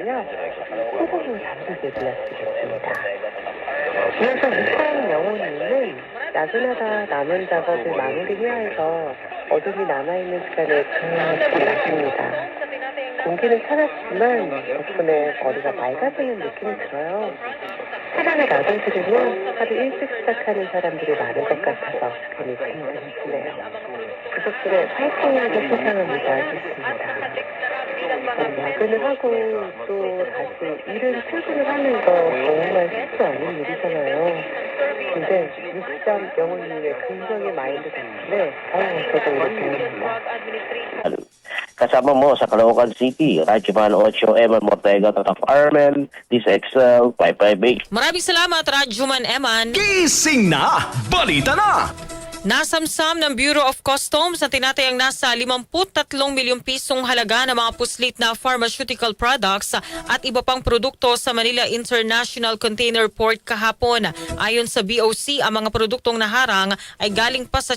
있고요. 소고기 잠수제 불러드리겠습니다. 이어서 무사한 영혼님은 야근하다 남은 작업을 마무리해야 해서 어둠이 남아있는 시간에 조용히 마십니다. 공기는 차갑지만 덕분에 머리가 맑아지는 느낌이 들어요. 사랑을 나눠드리면 하루 일찍 시작하는 사람들이 많은 것 같아서 괜히 힘드네요. 부속들의 파이팅하게 포상합니다. 하셨습니다. 야근을 하고 또 다시 일은 출근을 하는 거 정말 쉽지 않은 일이잖아요. 근데 6점 영혼님의 긍정의 마인드 덕분에 저도 이렇게 합니다. Kasama mo sa Caloocan City, Radyoman 8, Eman Mortega, Tatap Armen, This XL, 558. Maraming salamat, Radyoman Eman. Gising na! Balita na! Nasamsam ng Bureau of Customs na tinatayang nasa 53 milyong pisong halaga ng mga puslit na pharmaceutical products at iba pang produkto sa Manila International Container Port kahapon. Ayon sa BOC, ang mga produktong naharang ay galing pa sa